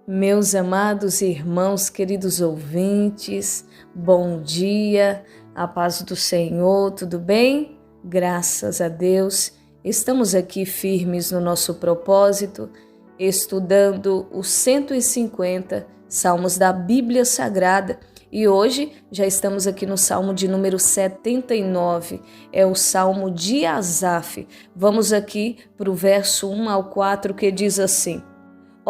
Meus amados irmãos, queridos ouvintes, bom dia, a paz do Senhor, tudo bem? Graças a Deus, estamos aqui firmes no nosso propósito, estudando os 150 salmos da Bíblia Sagrada e hoje já estamos aqui no salmo de número 79, é o salmo de Asaf. Vamos aqui para o verso 1 ao 4 que diz assim: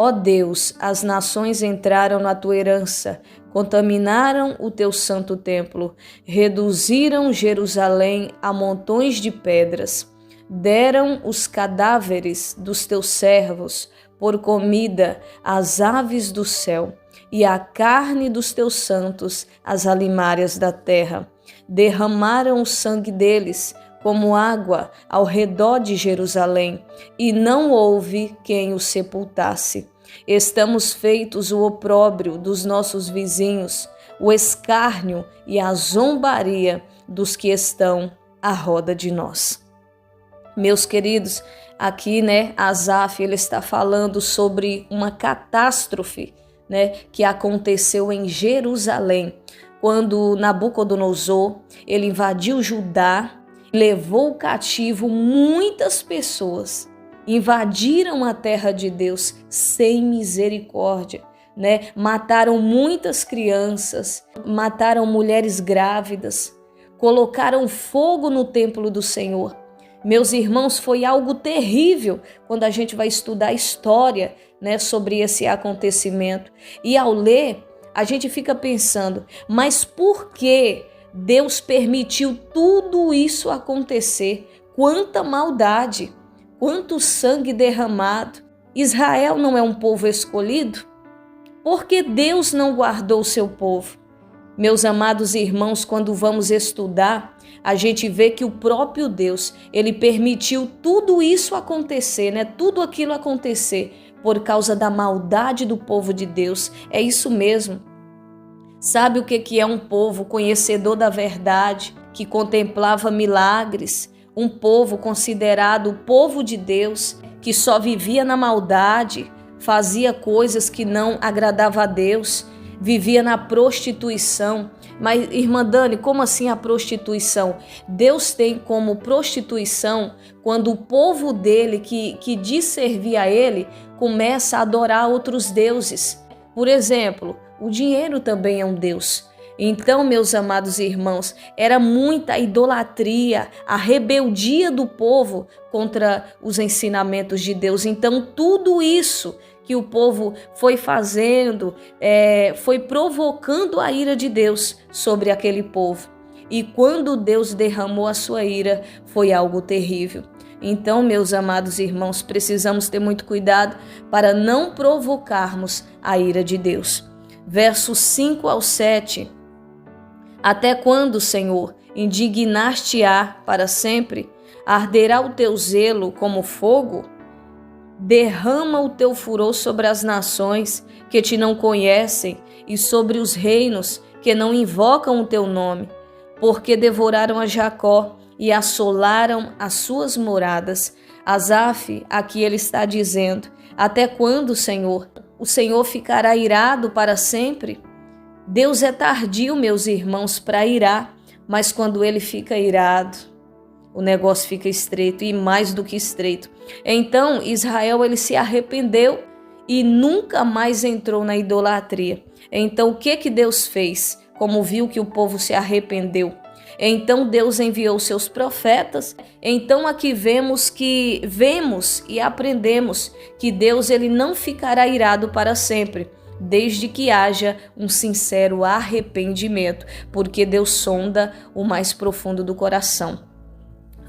Ó Deus, as nações entraram na tua herança, contaminaram o teu santo templo, reduziram Jerusalém a montões de pedras, deram os cadáveres dos teus servos por comida às aves do céu, e a carne dos teus santos às alimárias da terra. Derramaram o sangue deles como água ao redor de Jerusalém, e não houve quem o sepultasse. Estamos feitos o opróbrio dos nossos vizinhos, o escárnio e a zombaria dos que estão à roda de nós. Meus queridos, aqui, Asaf, ele está falando sobre uma catástrofe, que aconteceu em Jerusalém, quando Nabucodonosor, ele invadiu Judá, levou cativo muitas pessoas, invadiram a terra de Deus sem misericórdia, Mataram muitas crianças, mataram mulheres grávidas, colocaram fogo no templo do Senhor. Meus irmãos, foi algo terrível quando a gente vai estudar a história, sobre esse acontecimento. E ao ler, a gente fica pensando, mas por que Deus permitiu tudo isso acontecer? Quanta maldade, quanto sangue derramado. Israel não é um povo escolhido? Por que Deus não guardou o seu povo? Meus amados irmãos, quando vamos estudar, a gente vê que o próprio Deus, ele permitiu tudo isso acontecer, tudo aquilo acontecer por causa da maldade do povo de Deus. É isso mesmo. Sabe o que é um povo conhecedor da verdade, que contemplava milagres? Um povo considerado o povo de Deus, que só vivia na maldade, fazia coisas que não agradavam a Deus, vivia na prostituição. Mas, irmã Dani, como assim a prostituição? Deus tem como prostituição quando o povo dele, que diz servir a ele, começa a adorar outros deuses. Por exemplo, o dinheiro também é um deus. Então, meus amados irmãos, era muita idolatria, a rebeldia do povo contra os ensinamentos de Deus. Então, tudo isso que o povo foi fazendo, foi provocando a ira de Deus sobre aquele povo. E quando Deus derramou a sua ira, foi algo terrível. Então, meus amados irmãos, precisamos ter muito cuidado para não provocarmos a ira de Deus. Versos 5 ao 7. Até quando, Senhor, indignar-te-á para sempre? Arderá o teu zelo como fogo? Derrama o teu furor sobre as nações que te não conhecem e sobre os reinos que não invocam o teu nome, porque devoraram a Jacó e assolaram as suas moradas. Asaf, aqui ele está dizendo: até quando, Senhor? O Senhor ficará irado para sempre? Deus é tardio, meus irmãos, para irar, mas quando ele fica irado, o negócio fica estreito, e mais do que estreito. Então Israel, ele se arrependeu e nunca mais entrou na idolatria. Então o que Deus fez? Como viu que o povo se arrependeu, então Deus enviou seus profetas. Então aqui vemos e aprendemos que Deus, ele não ficará irado para sempre, desde que haja um sincero arrependimento, porque Deus sonda o mais profundo do coração.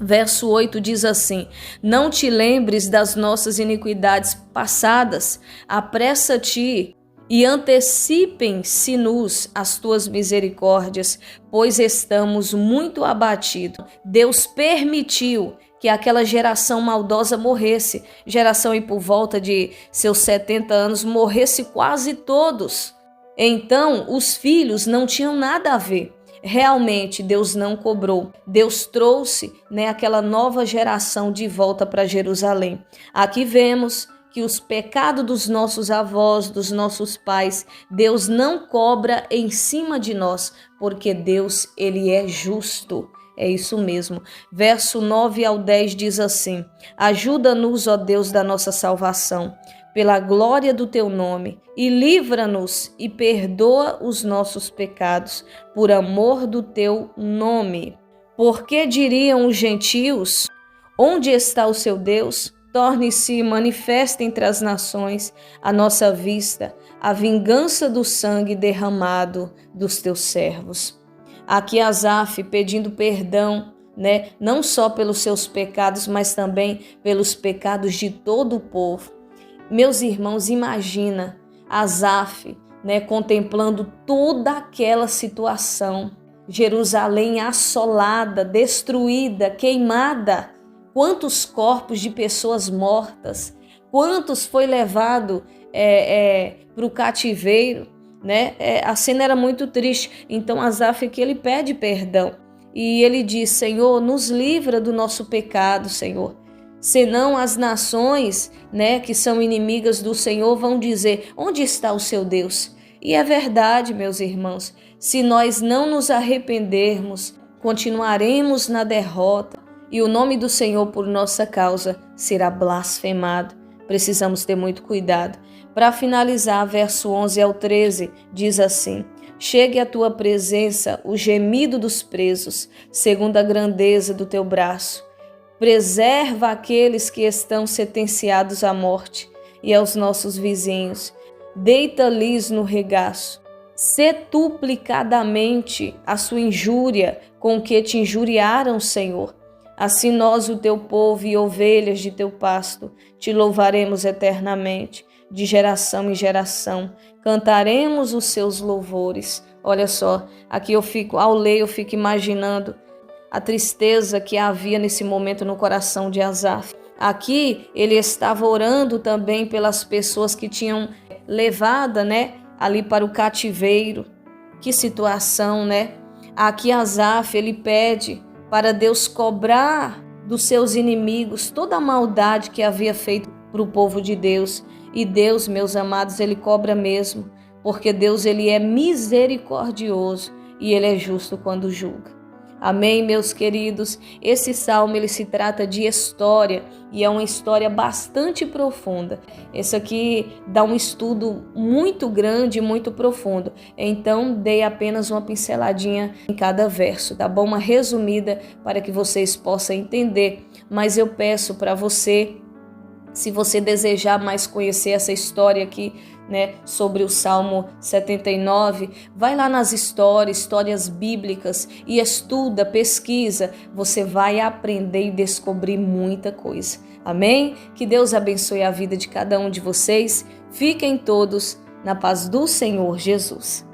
Verso 8 diz assim: não te lembres das nossas iniquidades passadas, apressa-te e antecipem-se-nos as tuas misericórdias, pois estamos muito abatidos. Deus permitiu que aquela geração maldosa morresse, geração aí por volta de seus 70 anos, morresse quase todos. Então, os filhos não tinham nada a ver. Realmente, Deus não cobrou. Deus trouxe, aquela nova geração de volta para Jerusalém. Aqui vemos que os pecados dos nossos avós, dos nossos pais, Deus não cobra em cima de nós, porque Deus, ele é justo. É isso mesmo. Verso 9 ao 10 diz assim: ajuda-nos, ó Deus da nossa salvação, pela glória do teu nome, e livra-nos e perdoa os nossos pecados, por amor do teu nome. Porque diriam os gentios: onde está o seu Deus? Torne-se manifesta entre as nações à nossa vista a vingança do sangue derramado dos teus servos. Aqui Asaf pedindo perdão, não só pelos seus pecados, mas também pelos pecados de todo o povo. Meus irmãos, imagina Asaf, contemplando toda aquela situação. Jerusalém assolada, destruída, queimada. Quantos corpos de pessoas mortas, quantos foi levado para o cativeiro, a cena era muito triste. Então Asaf aqui ele pede perdão e ele diz: Senhor, nos livra do nosso pecado, Senhor. Senão as nações, que são inimigas do Senhor vão dizer: onde está o seu Deus? E é verdade, meus irmãos, se nós não nos arrependermos, continuaremos na derrota. E o nome do Senhor por nossa causa será blasfemado. Precisamos ter muito cuidado. Para finalizar, verso 11 ao 13, diz assim: chegue à tua presença o gemido dos presos, segundo a grandeza do teu braço. Preserva aqueles que estão sentenciados à morte e aos nossos vizinhos. Deita-lhes no regaço. Setuplicadamente a sua injúria com que te injuriaram, Senhor. Assim nós, o teu povo e ovelhas de teu pasto, te louvaremos eternamente, de geração em geração. Cantaremos os seus louvores. Olha só, aqui ao ler eu fico imaginando a tristeza que havia nesse momento no coração de Asaf. Aqui ele estava orando também pelas pessoas que tinham levada, ali para o cativeiro. Que situação, Aqui Asaf ele pede para Deus cobrar dos seus inimigos toda a maldade que havia feito para o povo de Deus. E Deus, meus amados, ele cobra mesmo, porque Deus ele é misericordioso e ele é justo quando julga. Amém, meus queridos? Esse salmo ele se trata de história e é uma história bastante profunda. Esse aqui dá um estudo muito grande e muito profundo. Então, dei apenas uma pinceladinha em cada verso, tá bom? Uma resumida para que vocês possam entender. Mas eu peço para você, se você desejar mais conhecer essa história aqui, sobre o Salmo 79, vai lá nas histórias bíblicas e estuda, pesquisa, você vai aprender e descobrir muita coisa. Amém? Que Deus abençoe a vida de cada um de vocês. Fiquem todos na paz do Senhor Jesus.